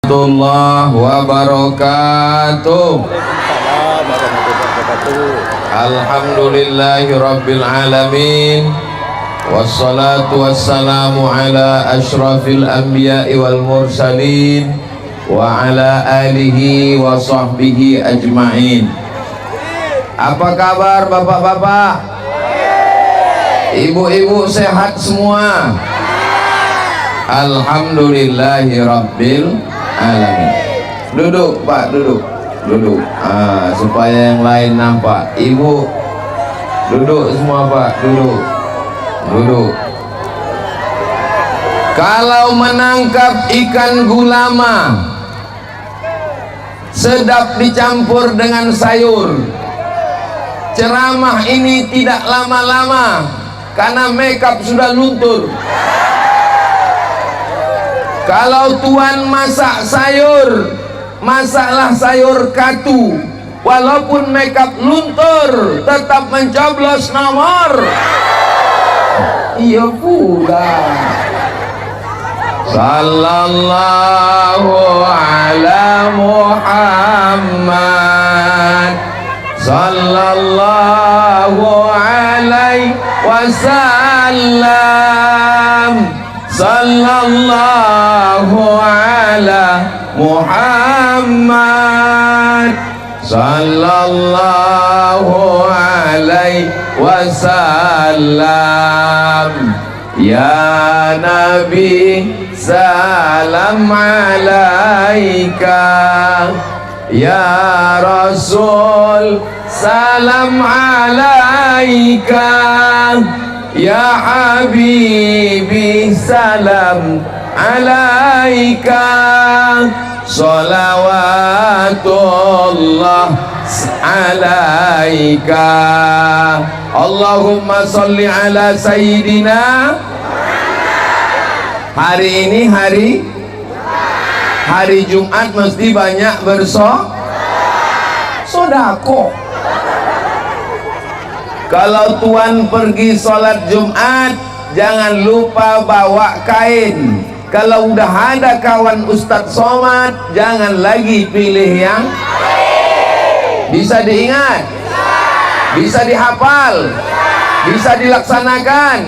warahmatullahi wabarakatuh. Alhamdulillahi rabbil alamin, wassalatu wassalamu ala ashrafil anbiya'i wal mursalin wa ala alihi wa sahbihi ajma'in. Apa kabar bapak-bapak, ibu-ibu, sehat semua? Alhamdulillahi rabbil alamin. Duduk Pak, duduk. Supaya yang lain nampak. Ibu duduk semua Pak, duduk. Kalau menangkap ikan gulama sedap dicampur dengan sayur. Ceramah ini tidak lama-lama karena makeup sudah luntur. Kalau tuan masak sayur, masaklah sayur katu. Walaupun makeup luntur, tetap mencoblos nomor. Iya pula. Sallallahu ala Muhammad, sallallahu alaihi wasallam, sallallahu ala Muhammad, sallallahu alaihi wasallam. Ya Nabi salam alaika, ya Rasul salam alaika, ya Habibi salam alaika, salawatullah alaika. Allahumma salli ala sayyidina. Hari ini hari Jumat mesti banyak bersodako. Kalau tuan pergi sholat Jumat, jangan lupa bawa kain. Kalau udah ada kawan Ustadz Somad, jangan lagi pilih yang bisa diingat, bisa dihafal, bisa dilaksanakan.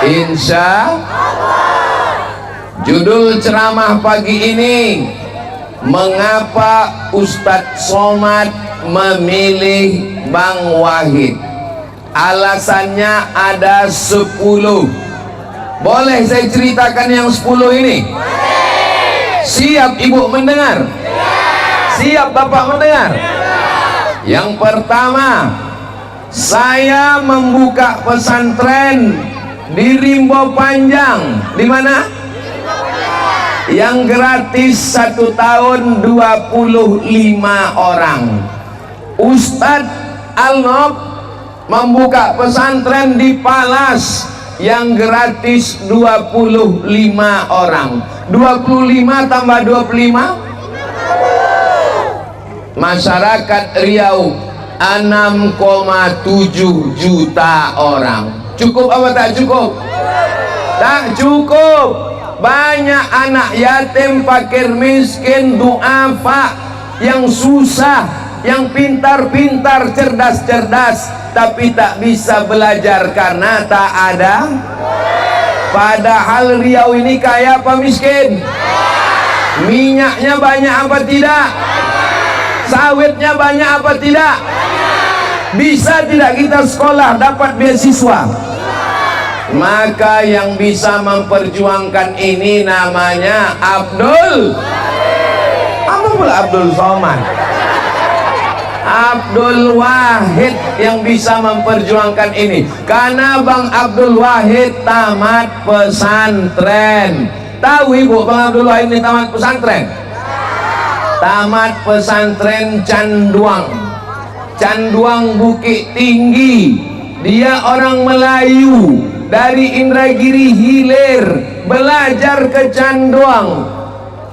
Insya Allah. Judul ceramah pagi ini, mengapa Ustadz Somad memilih Bang Wahid? Alasannya ada 10. Boleh saya ceritakan yang 10 ini? Siap ibu mendengar? Siap bapak mendengar? Yang pertama, saya membuka pesantren di Rimbo Panjang. Di mana? Yang gratis 1 tahun 25 orang. Ustadz Alnob membuka pesantren di Palas yang gratis 25 orang. 25 tambah 25, masyarakat Riau 6,7 juta orang. Cukup apa tak cukup? Tak cukup. Banyak anak yatim, fakir miskin, duafa, yang susah, yang pintar-pintar, cerdas-cerdas, tapi tak bisa belajar karena tak ada. Padahal Riau ini kaya apa miskin? Minyaknya banyak apa tidak? Sawitnya banyak apa tidak? Bisa tidak kita sekolah dapat beasiswa? Maka yang bisa memperjuangkan ini namanya Abdul. Apa pula Abdul Somad? Abdul Wahid yang bisa memperjuangkan ini. Karena Bang Abdul Wahid tamat pesantren. Tahu ibu Bang Abdul Wahid ini tamat pesantren? Tamat pesantren Canduang Bukit Tinggi. Dia orang Melayu dari Indragiri Hilir, belajar ke Canduang,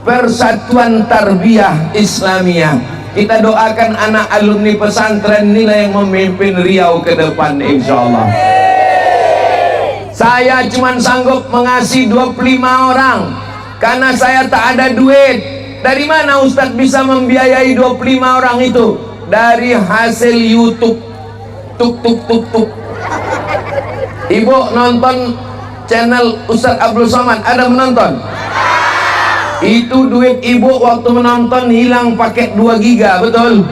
Persatuan Tarbiyah Islamiyah. Kita doakan anak alumni pesantren inilah yang memimpin Riau ke depan insyaallah. Saya cuma sanggup mengasihi 25 orang karena saya tak ada duit. Dari mana Ustadz bisa membiayai 25 orang itu? Dari hasil YouTube. Tuk tuk tuk tuk. Ibu nonton channel Ustadz Abdul Somad, ada menonton? Itu duit ibu waktu menonton hilang pakai 2 giga, betul?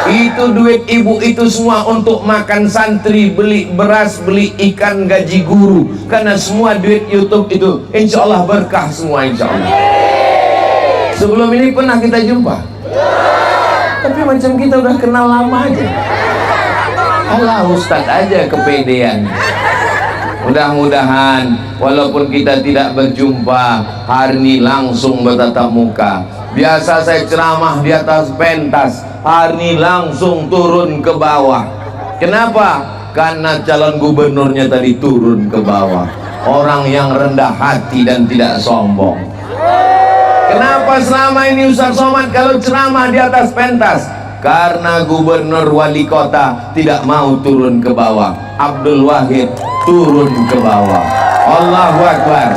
Itu duit ibu itu semua untuk makan santri, beli beras, beli ikan, gaji guru. Karena semua duit YouTube itu insya Allah berkah semua, insya Allah. Sebelum ini pernah kita jumpa, tapi macam kita udah kenal lama aja. Allah Ustadz aja kepedean. Mudah-mudahan walaupun kita tidak berjumpa hari ini langsung bertatap muka. Biasa saya ceramah di atas pentas, hari ini langsung turun ke bawah. Kenapa? Karena calon gubernurnya tadi turun ke bawah. Orang yang rendah hati dan tidak sombong. Kenapa selama ini Ustaz Somad kalau ceramah di atas pentas? Karena gubernur wali kota tidak mau turun ke bawah. Abdul Wahid turun ke bawah. Allahu Akbar.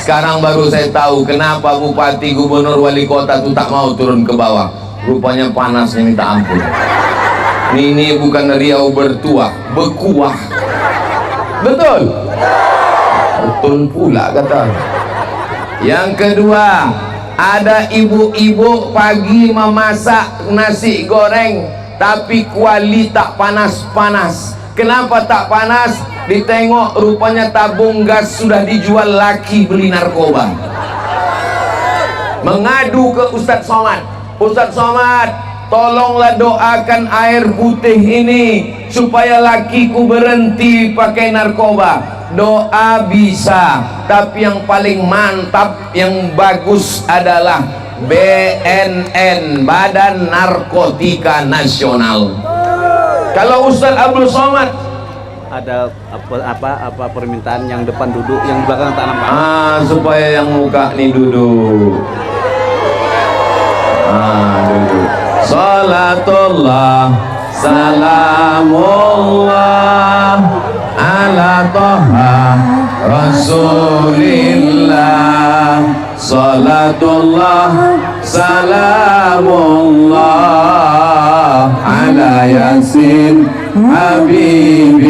Sekarang baru saya tahu kenapa bupati, gubernur, wali kota itu tak mau turun ke bawah. Rupanya panasnya minta ampun. Ini bukan Riau bertuah, bekuah. Betul? Betul pula kata. Yang kedua, ada ibu-ibu pagi memasak nasi goreng tapi kuali tak panas-panas. Kenapa tak panas? Ditengok rupanya tabung gas sudah dijual laki beli narkoba. Mengadu ke Ustadz Somad. Ustadz Somad, tolonglah doakan air putih ini supaya lakiku berhenti pakai narkoba. Doa bisa, tapi yang paling mantap, yang bagus adalah BNN, Badan Narkotika Nasional. Kalau Ustadz Abdul Somad ada apa permintaan yang depan duduk, yang di belakang tak nampak. Supaya yang muka nih duduk. Duduk. Salatullah, salamullah ala toha Rasulillah. Salatullah, salamullah ala Yasin Habibillah.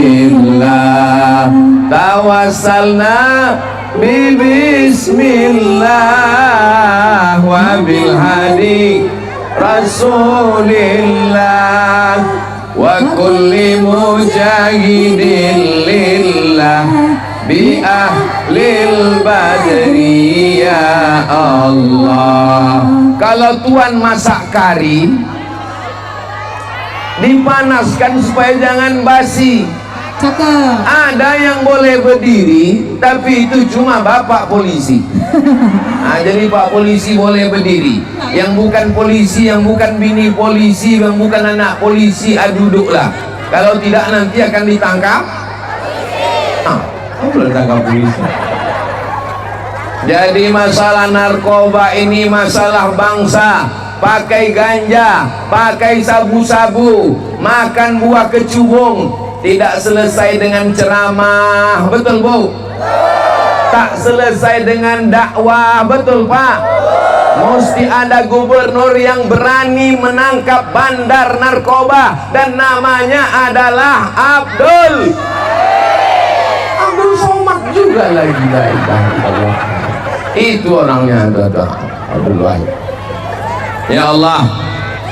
Tawassalna bi bismillah wa bil hadi Rasulillah wa kulli mujahidin lillah bi ahlil badri ya Allah. Kalau tuan masak kari dipanaskan supaya jangan basi. Cakep. Ada yang boleh berdiri, tapi itu cuma bapak polisi. Jadi pak polisi boleh berdiri. Yang bukan polisi, yang bukan bini polisi, yang bukan anak polisi, duduklah. Kalau tidak nanti akan ditangkap. Boleh tangkap polisi. Jadi masalah narkoba ini masalah bangsa. Pakai ganja, pakai sabu-sabu, makan buah kecubung, tidak selesai dengan ceramah, betul Bu? Tak selesai dengan dakwah, betul Pak? Mesti ada gubernur yang berani menangkap bandar narkoba dan namanya adalah Abdul Somad juga lagi. Itu orangnya Abdul Wahid. Ya Allah,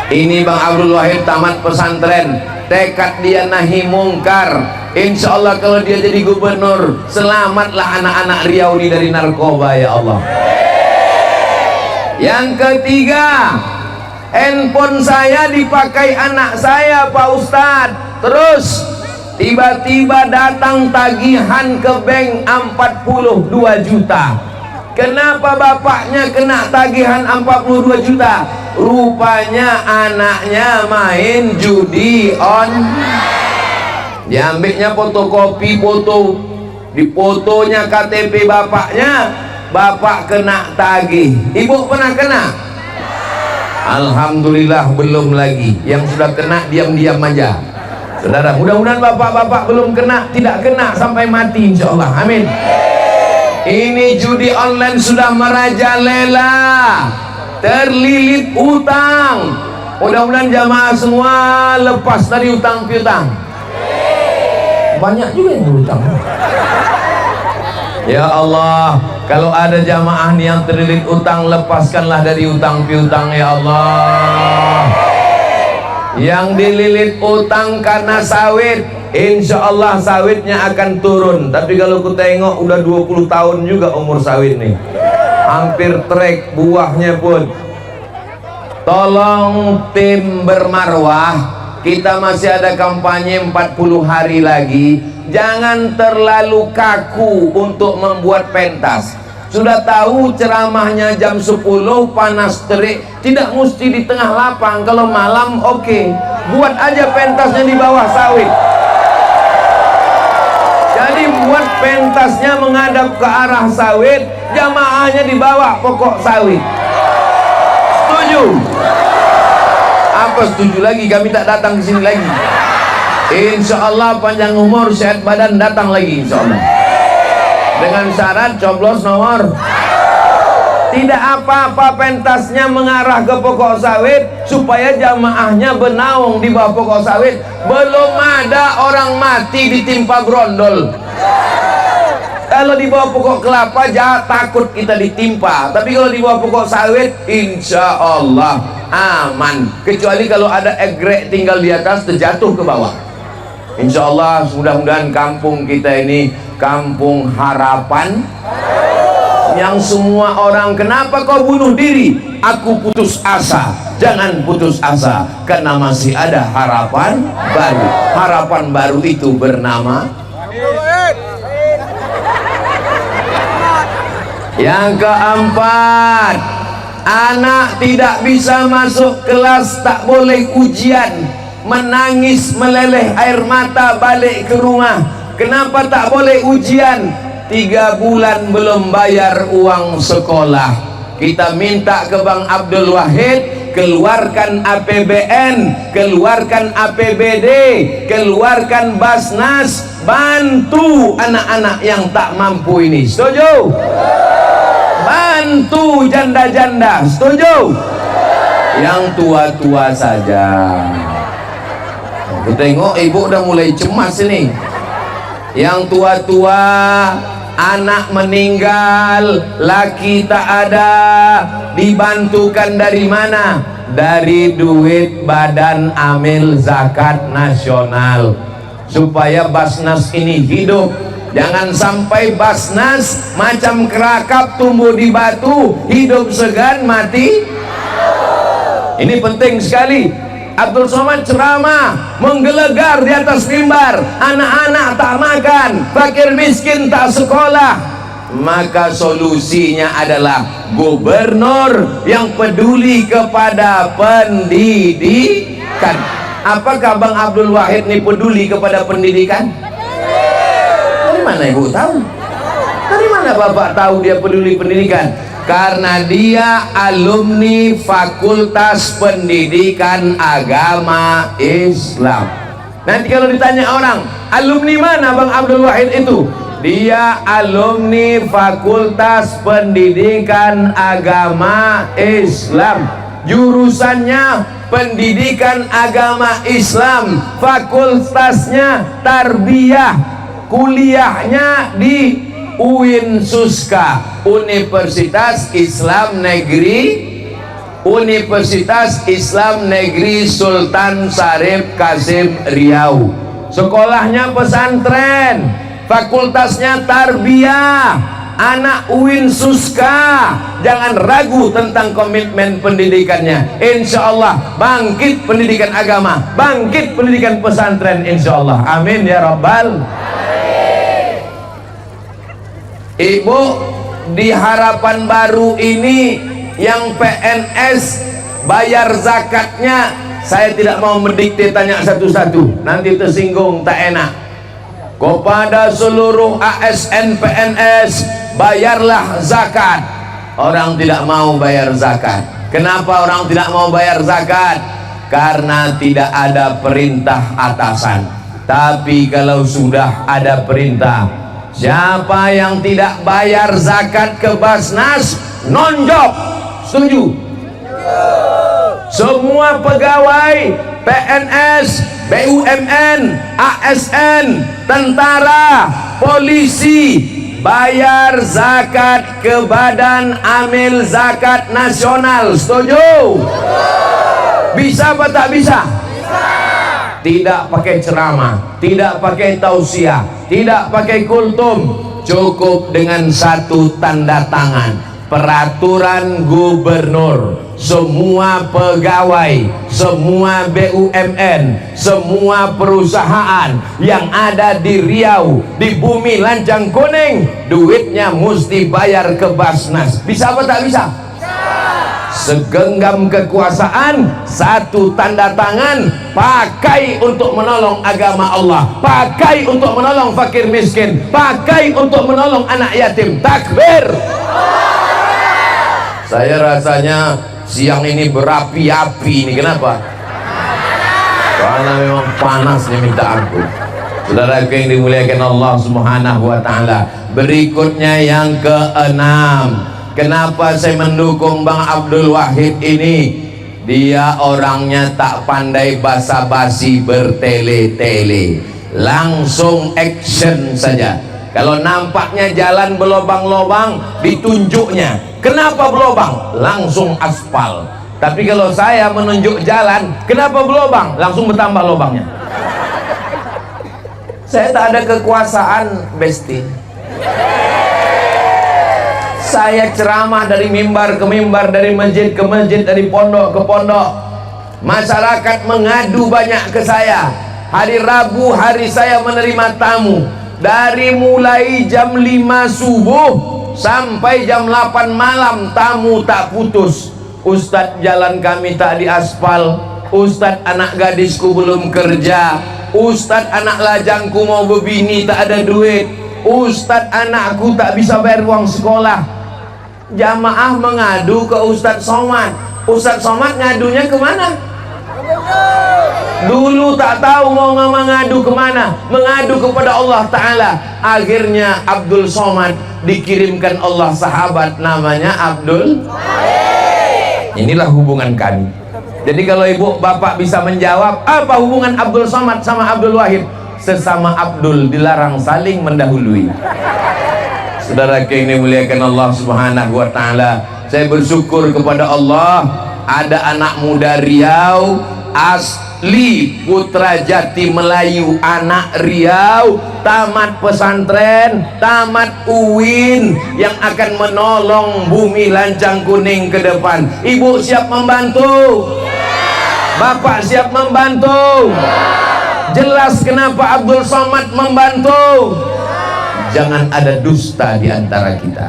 ini Bang Abdul Wahid tamat pesantren, tekad dia nahi mungkar. Insya Allah kalau dia jadi gubernur, selamatlah anak-anak Riau ini dari narkoba ya Allah. Yang ketiga, handphone saya dipakai anak saya Pak Ustadz. Terus tiba-tiba datang tagihan ke bank 42 juta. Kenapa bapaknya kena tagihan 42 juta? Rupanya anaknya main judi on. Diambilnya fotokopi foto, di fotonya KTP bapaknya, bapak kena tagih. Ibu pernah kena? Alhamdulillah belum lagi. Yang sudah kena diam-diam aja. Saudara, mudah-mudahan bapak-bapak belum kena, tidak kena sampai mati insya Allah. Amin. Ini judi online sudah merajalela, terlilit utang. Mudah-mudahan jamaah semua lepas dari utang piutang. Banyak juga yang berutang. Ya Allah, kalau ada jamaah yang terlilit utang, lepaskanlah dari utang piutang ya Allah. Yang dililit utang karena sawit, insya Allah sawitnya akan turun. Tapi kalau ku tengok udah 20 tahun juga umur sawit nih, hampir trek buahnya pun. Tolong tim bermarwah, kita masih ada kampanye 40 hari lagi. Jangan terlalu kaku untuk membuat pentas. Sudah tahu ceramahnya jam 10 panas terik, tidak mesti di tengah lapang. Kalau malam oke, buat aja pentasnya di bawah sawit. Jadi buat pentasnya menghadap ke arah sawit, jamaahnya di bawah pokok sawit. Setuju? Apa setuju lagi? Kami tak datang ke sini lagi. Insya Allah panjang umur, sehat badan, datang lagi insya Allah. Dengan syarat coblos nomor. Tidak apa-apa pentasnya mengarah ke pokok sawit, supaya jamaahnya bernaung di bawah pokok sawit. Belum ada orang mati ditimpa brondol. Kalau di bawah pokok kelapa jangan takut kita ditimpa, tapi kalau di bawah pokok sawit insya Allah aman. Kecuali kalau ada egrek tinggal di atas terjatuh ke bawah. Insya Allah mudah-mudahan kampung kita ini kampung harapan. Yang semua orang, kenapa kau bunuh diri? Aku putus asa. Jangan putus asa, karena masih ada harapan baru. Harapan baru itu bernama. Yang keempat, anak tidak bisa masuk kelas, tak boleh ujian, menangis meleleh air mata balik ke rumah. Kenapa tak boleh ujian? 3 bulan belum bayar uang sekolah. Kita minta ke Bang Abdul Wahid, keluarkan APBN, keluarkan APBD, keluarkan Basnas, bantu anak-anak yang tak mampu ini. Setuju? Bantu janda-janda. Setuju? Yang tua-tua saja. Aku tengok ibu udah mulai cemas ini. Yang tua-tua, anak meninggal, laki tak ada, dibantukan dari mana? Dari duit Badan Amil Zakat Nasional, supaya Basnas ini hidup. Jangan sampai Basnas macam kerakap tumbuh di batu, hidup segan mati. Ini penting sekali. Abdul Somad ceramah menggelegar di atas mimbar, anak-anak tak makan, fakir miskin tak sekolah. Maka solusinya adalah gubernur yang peduli kepada pendidikan. Apakah Bang Abdul Wahid ini peduli kepada pendidikan? Dari mana ibu tahu? Dari mana bapak tahu dia peduli pendidikan? Karena dia alumni Fakultas Pendidikan Agama Islam. Nanti kalau ditanya orang, alumni mana Bang Abdul Wahid itu? Dia alumni Fakultas Pendidikan Agama Islam. Jurusannya Pendidikan Agama Islam, fakultasnya Tarbiyah, kuliahnya di UIN Suska, Universitas Islam Negeri, Universitas Islam Negeri Sultan Syarif Kasim Riau. Sekolahnya pesantren, fakultasnya tarbiyah, anak UIN Suska. Jangan ragu tentang komitmen pendidikannya. Insya Allah bangkit pendidikan agama, bangkit pendidikan pesantren, insya Allah. Amin ya Rabbal. Ibu, di Harapan Baru ini yang PNS bayar zakatnya, saya tidak mau mendikte tanya satu-satu, nanti tersinggung tak enak. Kepada seluruh ASN PNS, bayarlah zakat. Orang tidak mau bayar zakat. Kenapa orang tidak mau bayar zakat? Karena tidak ada perintah atasan. Tapi kalau sudah ada perintah, Siapa yang tidak bayar zakat ke Basnas, non-job. Setuju? Semua pegawai PNS, BUMN, ASN, tentara, polisi bayar zakat ke Badan Amil Zakat Nasional. Setuju? Bisa apa tak bisa? Tidak pakai ceramah, tidak pakai tausiah, tidak pakai kultum, cukup dengan satu tanda tangan peraturan gubernur. Semua pegawai, semua BUMN, semua perusahaan yang ada di Riau, di bumi Lancang Kuning, duitnya mesti bayar ke Basnas. Bisa apa tak bisa? Segenggam kekuasaan, satu tanda tangan, pakai untuk menolong agama Allah, pakai untuk menolong fakir miskin, pakai untuk menolong anak yatim. Takbir. Saya rasanya siang ini berapi-api ini. Kenapa? Karena memang panasnya minta ampun. Saudara yang dimuliakan Allah Subhanahu wa taala. Berikutnya yang keenam. Kenapa saya mendukung Bang Abdul Wahid ini? Dia orangnya tak pandai basa-basi bertele-tele, langsung action saja. Kalau nampaknya jalan berlobang-lobang, ditunjuknya. Kenapa berlobang? Langsung aspal. Tapi kalau saya menunjuk jalan, kenapa berlobang? Langsung bertambah lobangnya. Saya tak ada kekuasaan, Besti. Saya ceramah dari mimbar ke mimbar, dari masjid ke masjid, dari pondok ke pondok. Masyarakat mengadu banyak ke saya. Hari Rabu hari saya menerima tamu. Dari mulai jam 5 subuh sampai jam 8 malam tamu tak putus. Ustadz, jalan kami tak diaspal. Ustadz, anak gadisku belum kerja. Ustadz, anak lajangku mau berbini tak ada duit. Ustadz, anakku tak bisa bayar uang sekolah. Jamaah mengadu ke Ustadz Somad. Ustadz Somad ngadunya kemana? Dulu tak tahu mau mengadu kemana, mengadu kepada Allah Ta'ala. Akhirnya Abdul Somad dikirimkan Allah sahabat namanya Abdul. Inilah hubungan kami. Jadi kalau ibu bapak bisa menjawab, apa hubungan Abdul Somad sama Abdul Wahid? Sesama Abdul, dilarang saling mendahului. Saudara yang dimuliakan Allah Subhanahu wa taala, saya bersyukur kepada Allah ada anak muda Riau, asli putra Jati Melayu, anak Riau, tamat pesantren, tamat UIN, yang akan menolong bumi Lancang Kuning ke depan. Ibu siap membantu? Bapak siap membantu? Jelas kenapa Abdul Somad membantu. Jangan ada dusta di antara kita.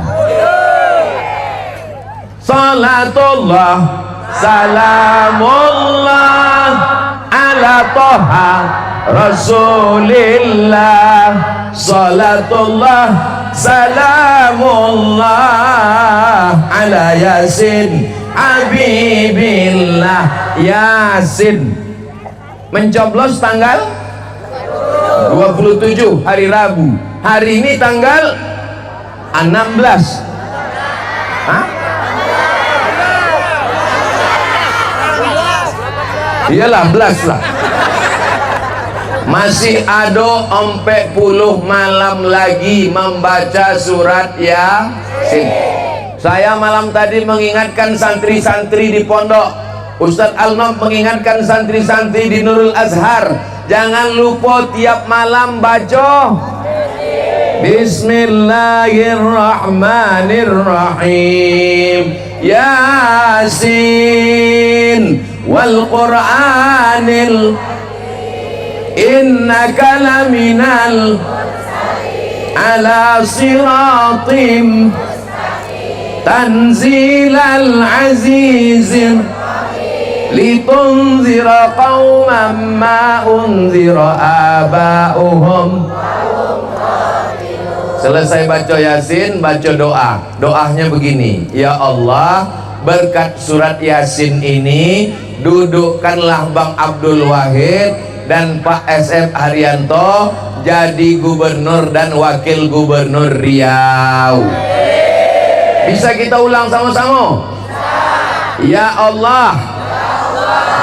Salatullah salamullah ala toha Rasulillah. Salatullah salamullah ala Yasin Habibillah. Yasin mencoblos tanggal 27 hari Rabu. Hari ini tanggal 16. Hah? Iyalah 11 lah. Masih ada 40 malam lagi membaca surat Yasin. Saya malam tadi mengingatkan santri-santri di pondok. Ustadz Al-Nom mengingatkan santri-santri di Nurul Azhar, jangan lupa tiap malam baca Bismillahirrahmanirrahim. Yasin wal Qur'anil innaka laminal ala siratim tanzilal azizin litunzira qauman ma unzira aba'uhum. Selesai baca Yasin, baca doa. Doanya begini, ya Allah, berkat surat Yasin ini dudukkanlah Bang Abdul Wahid dan Pak SF Haryanto jadi gubernur dan wakil gubernur Riau. Bisa kita ulang sama-sama? Ya Allah,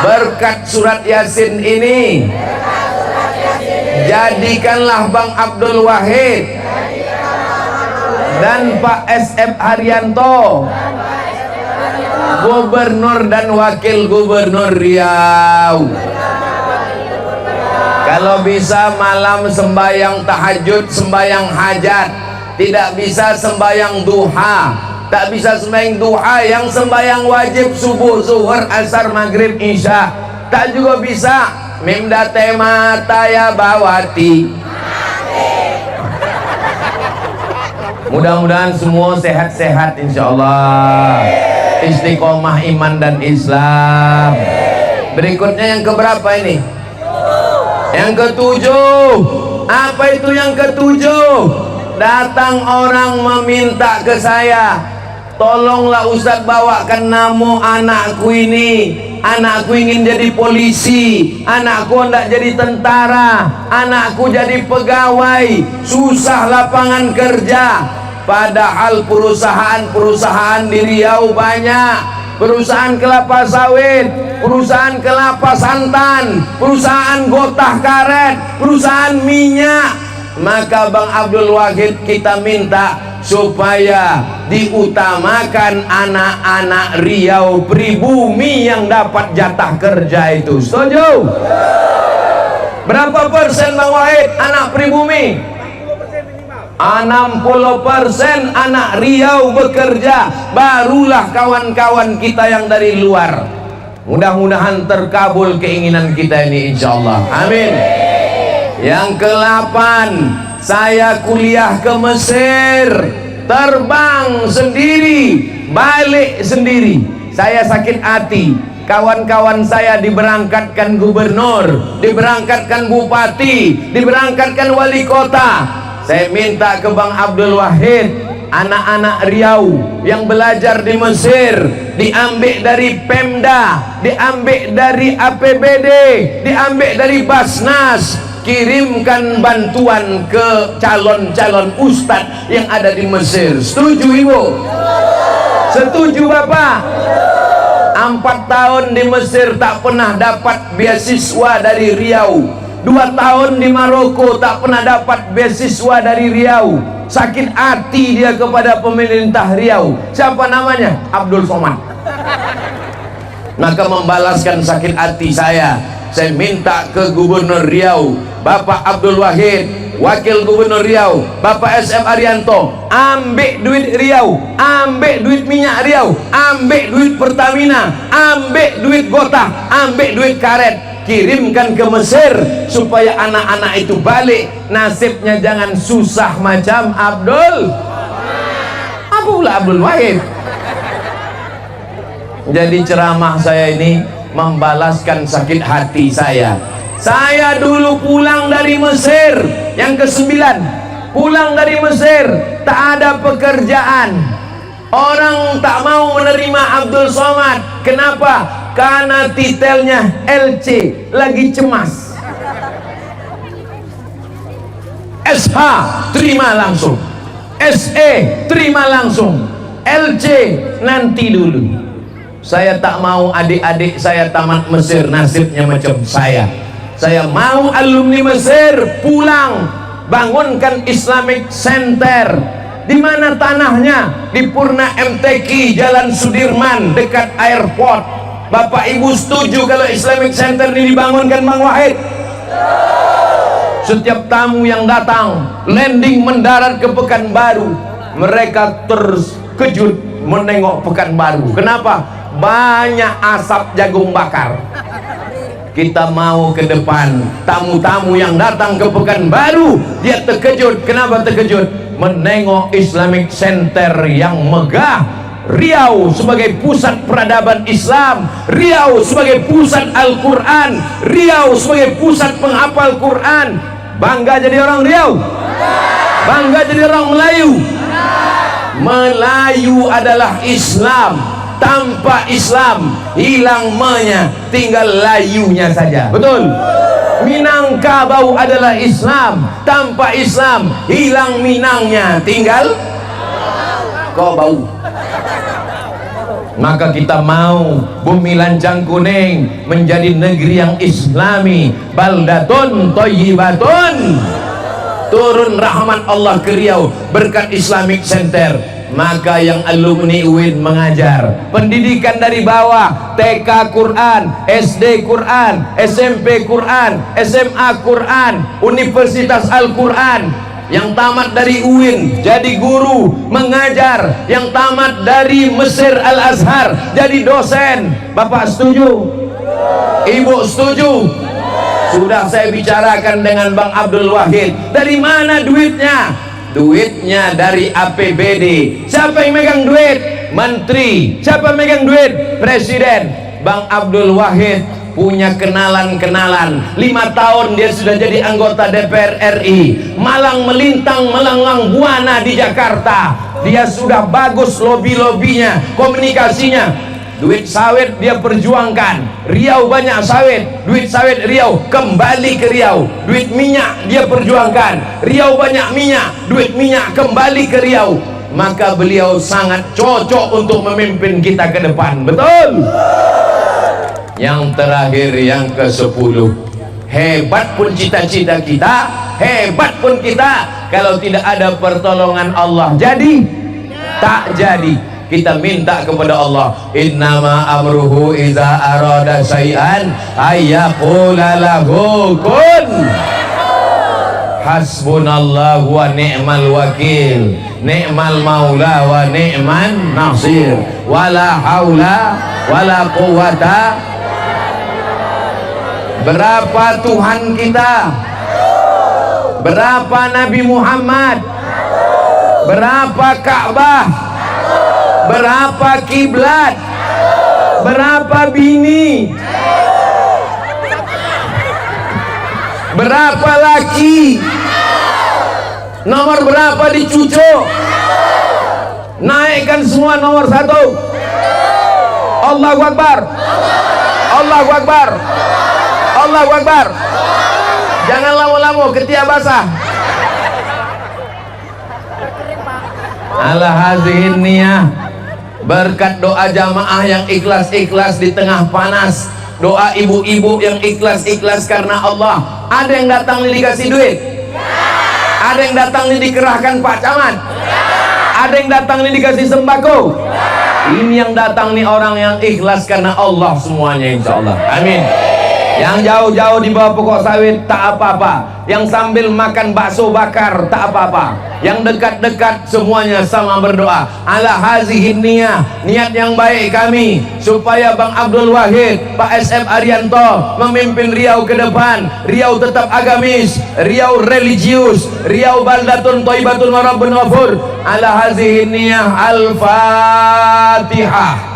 berkat surat Yasin ini, jadikanlah Bang Abdul Wahid dan Pak SF Haryanto gubernur dan wakil gubernur Riau. Kalau bisa malam sembayang tahajud, sembayang hajat. Tidak bisa sembayang duha, tak bisa sembahyang duha, yang sembahyang wajib subuh, zuhur, asar, maghrib, isya. Tak juga bisa mimdate mata ya bawati. Mudah-mudahan semua sehat-sehat insyaallah, istiqomah iman dan Islam. Berikutnya yang keberapa ini? Yang ketujuh. Apa itu yang ketujuh? Datang orang meminta ke saya, tolonglah Ustadz bawakan nama anakku ini. Anakku ingin jadi polisi, anakku hendak jadi tentara, anakku jadi pegawai, susah lapangan kerja. Padahal perusahaan-perusahaan di Riau banyak, perusahaan kelapa sawit, perusahaan kelapa santan, perusahaan gotah karet, perusahaan minyak. Maka Bang Abdul Wahid kita minta supaya diutamakan anak-anak Riau pribumi yang dapat jatah kerja itu. Setuju? Berapa persen Bang Wahid anak pribumi? 60% anak Riau bekerja. Barulah kawan-kawan kita yang dari luar. Mudah-mudahan terkabul keinginan kita ini insyaallah. Amin. Yang ke-8, saya kuliah ke Mesir, terbang sendiri, balik sendiri. Saya sakit hati. Kawan-kawan saya diberangkatkan gubernur, diberangkatkan bupati, diberangkatkan wali kota. Saya minta ke Bang Abdul Wahid, anak-anak Riau yang belajar di Mesir diambil dari Pemda, diambil dari APBD, diambil dari Basnas, kirimkan bantuan ke calon-calon ustadz yang ada di Mesir. Setuju Ibu? Setuju Bapak? 4 tahun di Mesir tak pernah dapat beasiswa dari Riau. 2 tahun di Maroko tak pernah dapat beasiswa dari Riau. Sakit hati dia kepada pemerintah Riau. Siapa namanya? Abdul Somad. Maka membalaskan sakit hati saya minta ke Gubernur Riau, Bapak Abdul Wahid, Wakil Gubernur Riau, Bapak SF Haryanto, ambil duit Riau, ambil duit minyak Riau, ambil duit Pertamina, ambil duit Gotah, ambil duit karet, kirimkan ke Mesir supaya anak-anak itu balik, nasibnya jangan susah macam Abdul Wahid. Jadi ceramah saya ini membalaskan sakit hati saya. Saya dulu pulang dari Mesir, yang ke-9, pulang dari Mesir, tak ada pekerjaan. Orang tak mau menerima Abdul Somad. Kenapa? Karena titelnya LC, lagi cemas. SH terima langsung, SE terima langsung, LC nanti dulu. Saya tak mau adik-adik saya tamat Mesir nasibnya macam saya. Saya mau alumni Mesir pulang, bangunkan Islamic Center. Di mana tanahnya? Di Purna MTQ, Jalan Sudirman, dekat airport. Bapak Ibu setuju kalau Islamic Center ini dibangunkan Bang Wahid? Setiap tamu yang datang landing mendarat ke Pekanbaru, mereka terkejut menengok Pekanbaru. Kenapa? Banyak asap jagung bakar. Kita mau ke depan, tamu-tamu yang datang ke Pekanbaru dia terkejut. Kenapa terkejut? Menengok Islamic Center yang megah. Riau sebagai pusat peradaban Islam, Riau sebagai pusat Al-Quran, Riau sebagai pusat penghafal Quran. Bangga jadi orang Riau? Bangga jadi orang Melayu? Melayu adalah Islam. Tanpa Islam hilang nya, tinggal layunya saja. Betul? Minangkabau adalah Islam. Tanpa Islam hilang Minangnya, tinggal Kobau. Maka kita mau bumi Lancang Kuning menjadi negeri yang islami, baldatun thayyibatun, turun rahmat Allah ke Riau berkat Islamic Center. Maka yang alumni UIN mengajar pendidikan dari bawah, TK Quran, SD Quran, SMP Quran, SMA Quran, Universitas Al-Quran. Yang tamat dari UIN jadi guru mengajar, yang tamat dari Mesir Al-Azhar jadi dosen. Bapak setuju? Ibu setuju? Sudah saya bicarakan dengan Bang Abdul Wahid. Dari mana duitnya? Duitnya dari APBD. Siapa yang megang duit? Menteri. Siapa yang megang duit? Presiden. Bang Abdul Wahid punya kenalan-kenalan. 5 tahun dia sudah jadi anggota DPR RI. Malang melintang melanglang buana di Jakarta. Dia sudah bagus lobby-lobbynya, komunikasinya. Duit sawit dia perjuangkan. Riau banyak sawit, duit sawit Riau kembali ke Riau. Duit minyak dia perjuangkan. Riau banyak minyak, duit minyak kembali ke Riau. Maka beliau sangat cocok untuk memimpin kita ke depan. Betul? Yang terakhir, yang ke-10, hebat pun cita-cita kita, hebat pun kita, kalau tidak ada pertolongan Allah jadi tak jadi. Kita minta kepada Allah, innama amruhu iza arada syai'an ayyaqula lahu kun hasbunallahu wa ni'mal wakil, ni'mal maula wa ni'man nasir, wala haula wala quwata. Berapa Tuhan kita? Berapa Nabi Muhammad? Berapa Ka'bah? Berapa kiblat? Berapa bini? Berapa laki? Nomor berapa di cucuk? Naikkan semua nomor 1. Allahu Akbar. Allahu Akbar. Allahu Akbar. Jangan lama-lama, ketiak basah. Ala hazihin niyah. Berkat doa jamaah yang ikhlas-ikhlas di tengah panas, doa ibu-ibu yang ikhlas-ikhlas karena Allah. Ada yang datang nih dikasih duit? Ada yang datang nih dikerahkan Pak Camat? Ada yang datang nih dikasih sembako? Ini yang datang nih orang yang ikhlas karena Allah semuanya, insya Allah. Amin. Yang jauh-jauh di bawah pokok sawit tak apa-apa. Yang sambil makan bakso bakar tak apa-apa. Yang dekat-dekat semuanya sama berdoa. Ala hazihin niyah, niat yang baik kami supaya Bang Abdul Wahid, Pak SM Arianto memimpin Riau ke depan. Riau tetap agamis, Riau religius, Riau baldatun thayyibatun wa rabbun ghafur. Ala hazihin niyah, al-Fatihah.